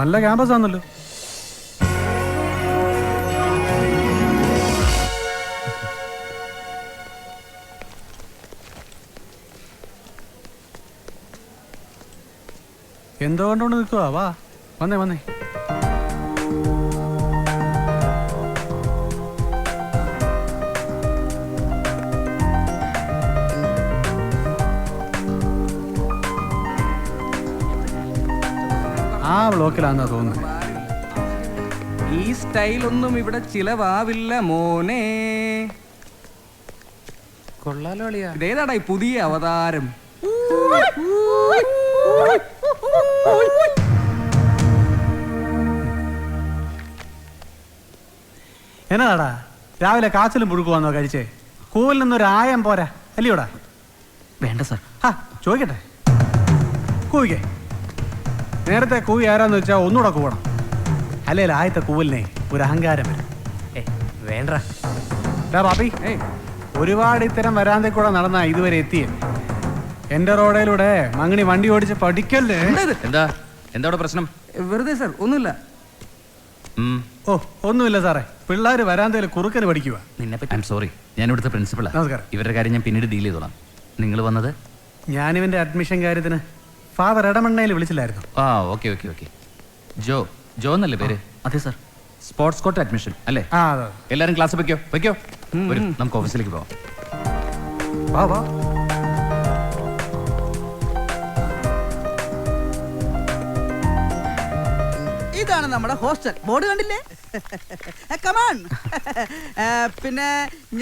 നല്ല ക്യാമ്പസ് ആണല്ലോ. എന്തുകൊണ്ടുകൊണ്ട് നിൽക്കുക? വാ, വന്നേ വന്നേ. ആ ബ്ലോക്കിലാണെന്നാ തോന്നുന്നത്. ഈ സ്റ്റൈലൊന്നും ഇവിടെ ചിലവാവില്ല മോനെ. കൊള്ളാലോ അളിയാ. ഇതേതാടാ ഈ പുതിയ അവതാരം? എന്നതാടാ രാവിലെ കാച്ചിലും പുഴുക്കുവാന്നോ കഴിച്ചേ? കൂവിൽ നിന്നൊരു ആയം പോരാ അല്ലയോടാ? വേണ്ട സാർ. ആ ചോദിക്കട്ടെ, കൂവിക്കേ. നേരത്തെ കൂവി ആരാന്ന് വെച്ചാൽ ഒന്നുകൂടെ കൂവണം. അല്ലെങ്കിൽ ആയത്തെ കൂവലിനെ ഒരു അഹങ്കാരം വരും. വേണ്ട ബാബി, ഒരുപാട് ഇത്തരം വരാന്തേ കൂടെ നടന്നാ ഇതുവരെ എത്തിയേ. എന്റെ റോഡിലൂടെ മങ്ങണി വണ്ടി ഓടിച്ച് പഠിക്കല്ലേ? എന്താ എന്താ പ്രശ്നം? വെറുതെ സാർ, ഒന്നുമില്ല. ഓ ഒന്നുമില്ല സാറേ, പിള്ളേര് വരാന്തയിൽ കുറുക്കന് പഠിക്കുക. ഐ എം സോറി, ഞാൻ ഇവിടുത്തെ പ്രിൻസിപ്പളാ. നമസ്കാരം. ഇവരുടെ കാര്യം ഞാൻ പിന്നീട് ഡീൽ ചെയ്തോളാം. നിങ്ങൾ വന്നത്? ഞാനിവന്റെ അഡ്മിഷൻ കാര്യത്തിന് ഫാദർ ഇടമണ്ണയിൽ വിളിച്ചില്ലായിരുന്നു. ആ ഓക്കെ ഓക്കെ ഓക്കെ. ജോ ജോ എന്നല്ലേ പേര്? അതെ സാർ. സ്പോർട്സ് കോട്ട് അഡ്മിഷൻ അല്ലേ? ആ അതെ. എല്ലാരും ക്ലാസ് വെക്കോ വെക്കോ. നമുക്ക് ഓഫീസിലേക്ക് പോവാം. വാ വാ. ഇതാണ് നമ്മുടെ ഹോസ്റ്റൽ. ബോർഡ് കണ്ടില്ലേ? കമാൺ. പിന്നെ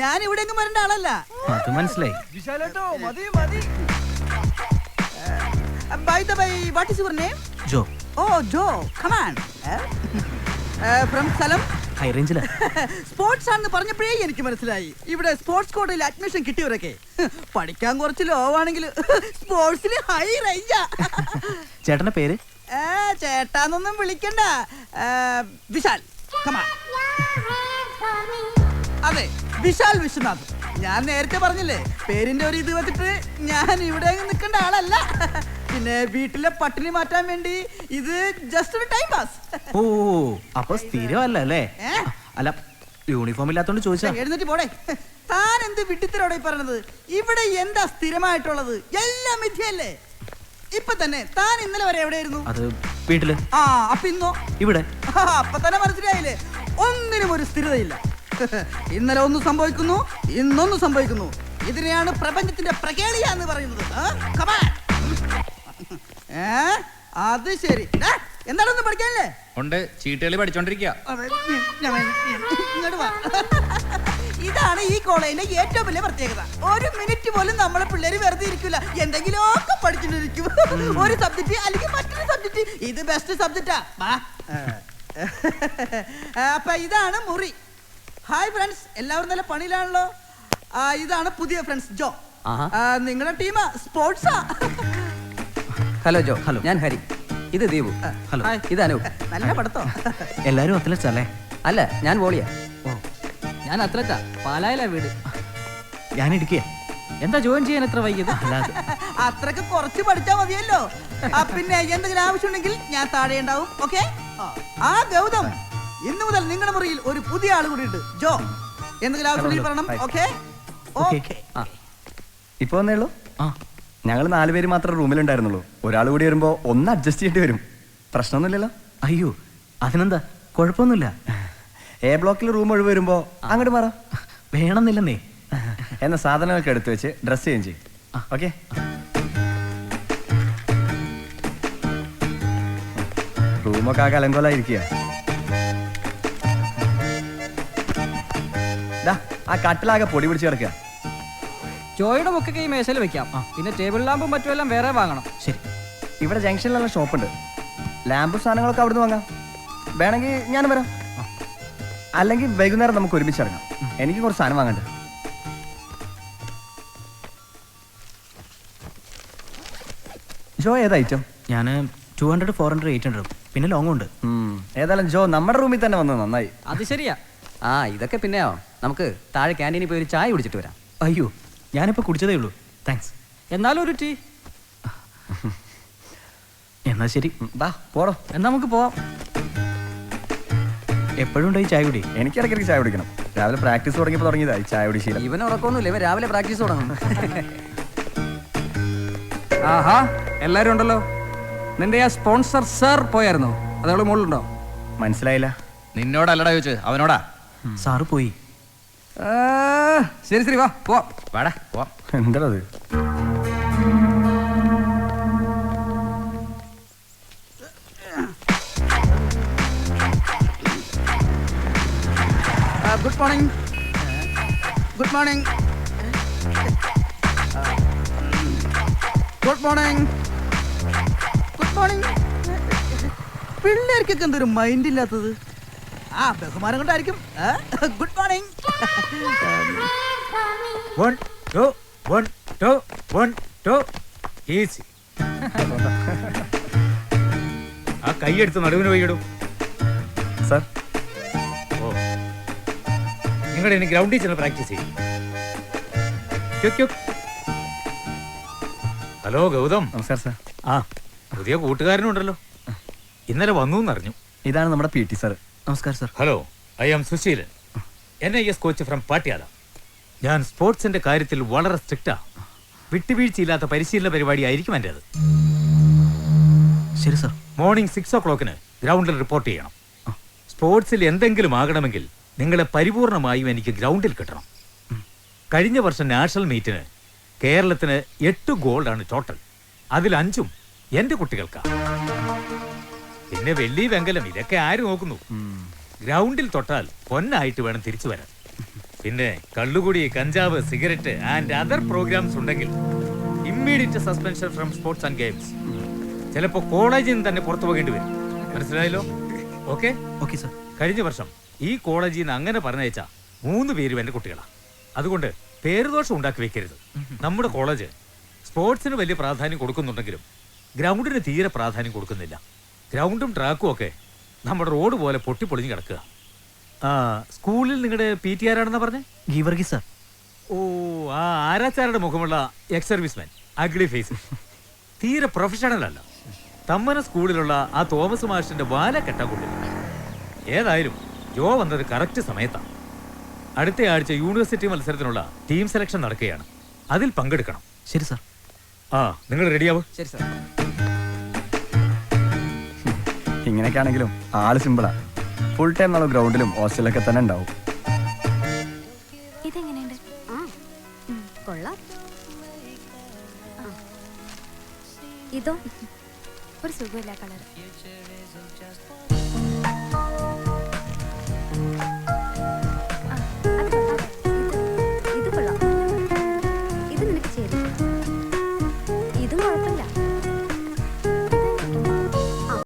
ഞാൻ ഇവിടെ എങ്ങും വരേണ്ട ആളല്ല. അത് മനസ്സിലായി. By the way, what is your name? Joe. Oh, Joe. Come on. From സ്ഥലം? ഹൈ റേഞ്ചിലാ. സ്പോർട്സ് ആണെന്ന് പറഞ്ഞപ്പോഴേ എനിക്ക് മനസ്സിലായി. ഇവിടെ സ്പോർട്സ് കോട്ടയിൽ അഡ്മിഷൻ കിട്ടിയവരൊക്കെ പഠിക്കാൻ കുറച്ച് ലോ ആണെങ്കിൽ സ്പോർട്സിൽ ഹൈ റേഞ്ചാ. ചേട്ടന്റെ പേര്? ചേട്ടാന്നൊന്നും വിളിക്കണ്ട, വിശാൽ. Come on. അതെ, വിശാൽ വിശ്വനാഥ്. ഞാൻ നേരത്തെ പറഞ്ഞില്ലേ, പേരിന്റെ ഒരു ഇത് വെച്ചിട്ട് ഞാൻ ഇവിടെ നിൽക്കേണ്ട ആളല്ല. പിന്നെ വീട്ടിലെ പട്ടിണി മാറ്റാൻ വേണ്ടി ഇത് ജസ്റ്റ് ഒരു ടൈം പാസ്. ഓ അപ്പൊ സ്ഥിരമല്ല അല്ലേ? അല്ല, യൂണിഫോം ഇല്ലാത്തോണ്ട് ചോദിച്ചാ. എഴുന്നേറ്റ് പോടെ. താൻ എന്ത് വിട്ടിത്തരോടെ പറഞ്ഞത്? ഇവിടെ എന്താ സ്ഥിരമായിട്ടുള്ളത്? എല്ലാം മിഥ്യല്ലേ. ഇപ്പൊ തന്നെ താൻ ഇന്നലെ വരെ എവിടെയായിരുന്നു? അത് വീട്ടില്. ആ അപ്പൊ ഇന്നോ? ഇവിടെ. അപ്പൊ തന്നെ മനസ്സിലായില്ലേ, ഒന്നിനും ഒരു സ്ഥിരതയില്ല. ഇന്നലെ ഒന്ന് സംഭവിക്കുന്നു, ഇന്നൊന്ന് സംഭവിക്കുന്നു. ഇതിനെയാണ് പ്രപഞ്ചത്തിന്റെ പ്രകേളിയ എന്ന് പറയുന്നത്. അത് ശരി. എന്താണൊന്നും പഠിക്കാനല്ലേ? ഉണ്ട്, ചീട്ടുകളി പഠിച്ചോണ്ടിരിക്കുക. ഇങ്ങോട്ട് വാ. ഇതാണ് ഈ കോളേജിലെ ഏറ്റവും വലിയ പ്രത്യേകത. ഒരു മിനിറ്റ് പോലും നമ്മളെ പിള്ളേര് വെറുതെ ഇരിക്കില്ല, എന്തെങ്കിലും ഒക്കെ പഠിച്ചിട്ടിരിക്കും. ഒരു സബ്ജക്ട് അല്ലെങ്കിൽ മറ്റൊരു സബ്ജക്ട്. ഇത് ബെസ്റ്റ് സബ്ജക്റ്റാ. അപ്പൊ ഇതാണ് മുറി. ഹായ് ഫ്രണ്ട്സ്, എല്ലാവരും നല്ല പണിയിലാണല്ലോ. ഇതാണ് പുതിയ ഫ്രണ്ട്സ്, ജോ. നിങ്ങളുടെ ടീം സ്പോർട്സാ. ഹലോ ജോ. ഹലോ. ഞാൻ ഹരി. ഇത് ദീപു. ഹലോ. ഇത് അനൂപ്. നല്ല പഠിത്തോ. എല്ലാരും അത്ലറ്റ്സ് അല്ലേ? അല്ല, ഞാൻ വോളിയാ. ഓ, ഞാൻ അത്രറ്റാ. പാലായിലാ വീട്. ഞാൻ ഇടുക്കിയ. എന്താ ജോയിൻ ചെയ്യാൻ എത്ര വൈകിയത്? അല്ലാതെ അത്രക്ക് കുറച്ച് പഠിച്ചാ മതിയല്ലോ. പിന്നെ എന്തെങ്കിലും ആവശ്യമുണ്ടെങ്കിൽ ഞാൻ താഴെ ഉണ്ടാവും. ഓക്കെ. ആ ഗൗതം, ഇന്നു മുതൽ നിങ്ങളുടെ മുറിയിൽ ഒരു പുതിയ ആൾ കൂടി ഉണ്ട്, ജോ. എന്തെങ്കിലും ആവശ്യമുണ്ടെങ്കിൽ പറയണം. ഓക്കെ. ഇപ്പൊ വന്നേ ഉള്ളൂ. ആ, ഞങ്ങൾ 4 പേര് മാത്രമേ റൂമിലുണ്ടായിരുന്നുള്ളൂ. ഒരാൾ കൂടി വരുമ്പോ ഒന്ന് അഡ്ജസ്റ്റ് ചെയ്യേണ്ടി വരും. പ്രശ്നമൊന്നുമില്ലല്ലോ? അയ്യോ അതിനെന്താ, കുഴപ്പമൊന്നുമില്ല. എ ബ്ലോക്കിൽ റൂം ഒഴിവ് വരുമ്പോ അങ്ങോട്ട് മാറാം. വേണമെന്നില്ലെന്നേ. എന്ന സാധനങ്ങളൊക്കെ എടുത്തു വെച്ച് ഡ്രസ് ചേഞ്ച് ചെയ്യും. ഓക്കെ. റൂമൊക്കെ ആകെ അലങ്കോലായിരിക്കുക. ആ കട്ടിലാകെ പൊടി പിടിച്ച് കിടക്കുക. ജോയുടെ ബുക്കൊക്കെ ഈ മേശയിൽ വെക്കാം. പിന്നെ ടേബിൾ ലാമ്പും മറ്റുമെല്ലാം വേറെ വാങ്ങണം. ശരി. ഇവിടെ ജംഗ്ഷനിലുള്ള ഷോപ്പുണ്ട്. ലാമ്പും സാധനങ്ങളൊക്കെ അവിടുന്ന് വാങ്ങാം. വേണമെങ്കിൽ ഞാൻ വരാം. അല്ലെങ്കിൽ വൈകുന്നേരം നമുക്ക് ഒരുമിച്ച് ഇറങ്ങാം. എനിക്ക് കുറച്ച് സാധനം വാങ്ങണ്ട്. ജോ ഏത് ഐറ്റം? ഞാൻ 200, 400, 800 പിന്നെ ലോങ്ങും ഉണ്ട്. ഏതായാലും ജോ നമ്മുടെ റൂമിൽ തന്നെ വന്നത് നന്നായി. അത് ശരിയാ. ഇതൊക്കെ പിന്നെയോ. നമുക്ക് താഴെ ക്യാൻറ്റീനിൽ പോയി ഒരു ചായ കുടിച്ചിട്ട് വരാം. അയ്യോ, ഞാനിപ്പോൾ കുടിച്ചതേ ഉള്ളൂ. താങ്ക്സ്. എന്നാലും ഒരു ടീ. എന്നാ ശരി. വാ പോടോ. എന്നാ നമുക്ക് പോവാം. എപ്പോഴും ഉണ്ടായി ചായ കുടി. എനിക്ക് ഇടയ്ക്കിടയ്ക്ക് ചായ കുടിക്കണം. രാവിലെ പ്രാക്ടീസ് തുടങ്ങിയപ്പോൾ തുടങ്ങിയതായി ചായ കുടി ശീലം. ഇവൻ ഉറക്കൊന്നുമില്ല, ഇവൻ രാവിലെ പ്രാക്ടീസ് തുടങ്ങും. ആഹാ, എല്ലാരും ഉണ്ടല്ലോ. നിന്റെ ആ സ്പോൺസർ സർ പോയായിരുന്നോ? അതവള് മുകളിലുണ്ടോ? മനസ്സിലായില്ല. നിന്നോടല്ലടാ ചോദിച്ചു, അവനോടാ. സാറ് പോയി. ശരി ശരി, വാ പോവാം. വാടാ പോവാം. എന്താണത്? Good morning. Good morning. Good morning. Good morning. പിള്ളേർക്കൊക്കെ എന്തൊരു മൈൻഡ് ഇല്ലാത്തത്. ആ ബഹുമാനം കൊണ്ടായിരിക്കും. Good morning. 1 2 1 2 1 2 ഈസി. ആ കൈയെടുത്ത് നടുവിന് വൈകിടും. സാർ, ഓ, നിങ്ങൾ ഇനി ഗ്രൗണ്ടിൽ ചെന്ന് പ്രാക്ടീസ് ചെയ്യും. ഹലോ ഗൗതം. നമസ്കാരം സാർ. ആ, പുതിയ കൂട്ടുകാരനുണ്ടല്ലോ, ഇന്നലെ വന്നു എന്നറിഞ്ഞു. ഇതാണ് നമ്മുടെ PT സാർ. നമസ്കാരം sir. Hello, I am Susheelan, NIS coach from Patiala. ഞാൻ സ്പോർട്സിന്റെ കാര്യത്തിൽ വളരെ സ്ട്രിക്റ്റാ. വിട്ടുവീഴ്ചയില്ലാത്ത പരിശീലന പരിപാടി ആയിരിക്കും എൻ്റെത്. ശരി സാർ. മോർണിംഗ് 6 o'clock ഗ്രൗണ്ടിൽ റിപ്പോർട്ട് ചെയ്യണം. സ്പോർട്സിൽ എന്തെങ്കിലും ആകണമെങ്കിൽ നിങ്ങളെ പരിപൂർണമായും എനിക്ക് ഗ്രൗണ്ടിൽ കിട്ടണം. കഴിഞ്ഞ വർഷം നാഷണൽ മീറ്റിന് കേരളത്തിന് 8 ഗോൾഡാണ് ടോട്ടൽ. അതിൽ 5ഉം എൻ്റെ കുട്ടികൾക്കാ. പിന്നെ വെള്ളി വെങ്കലം ഇതൊക്കെ ആര് നോക്കുന്നു? ഗ്രൗണ്ടിൽ തൊട്ടാൽ പൊന്നായിട്ട് വേണം തിരിച്ചു വരാൻ. പിന്നെ കള്ളുകുടി, കഞ്ചാവ്, സിഗരറ്റ് ആൻഡ് അതർ പ്രോഗ്രാംസ് ഉണ്ടെങ്കിൽ immediate suspension from sports and games. ചിലപ്പോൾ കോളേജിൽ നിന്ന് തന്നെ പുറത്തു പോകേണ്ടി വരും. മനസ്സിലായല്ലോ? Okay okay sir. കഴിഞ്ഞ വർഷം ഈ കോളേജിൽ നിന്ന് അങ്ങനെ പറഞ്ഞയച്ച 3 പേരും എൻ്റെ കുട്ടികളാണ്. അതുകൊണ്ട് പേരുദോഷം ഉണ്ടാക്കി വെക്കരുത്. നമ്മുടെ കോളേജ് സ്പോർട്സിന് വലിയ പ്രാധാന്യം കൊടുക്കുന്നുണ്ടെങ്കിലും ഗ്രൗണ്ടിന് തീരെ പ്രാധാന്യം കൊടുക്കുന്നില്ല. ഗ്രൗണ്ടും ട്രാക്കും ഒക്കെ നമ്മുടെ റോഡ് പോലെ പൊട്ടിപ്പൊളിഞ്ഞ് കിടക്കുക. ആ, സ്കൂളിൽ നിങ്ങളുടെ PT ആരാണെന്നാ പറഞ്ഞേ? ഗീവർഗീസ് സാർ. ഓ, ആ ആരാച്ചാരുടെ മുഖമുള്ള എക്സ് സർവീസ്മാൻ, അഗ്ലി ഫേസ്. തീരെ പ്രൊഫഷണൽ അല്ല. തമ്മന സ്കൂളിലുള്ള ആ തോമസ് മാഷിന്റെ വാല കെട്ടാൻ കൊള്ളില്ല. ഏതായാലും ജോ വന്നത് കറക്റ്റ് സമയത്താണ്. അടുത്ത ആഴ്ച യൂണിവേഴ്സിറ്റി മത്സരത്തിനുള്ള ടീം സെലക്ഷൻ നടക്കുകയാണ്. അതിൽ പങ്കെടുക്കണം. ശരി സാർ. ആ, നിങ്ങൾ റെഡിയാവും. ശരി സാർ. ഇങ്ങനെയൊക്കെ ആണെങ്കിലും ആള് സിമ്പിളാ. ഫുൾ ടൈം നമ്മൾ ഗ്രൗണ്ടിലും ഹോസ്റ്റലിലൊക്കെ തന്നെ ഉണ്ടാവും. ഇതെങ്ങനെയുണ്ട്? കൊള്ളാം. ഇതോ ഒരു സുഖമില്ല കളർ.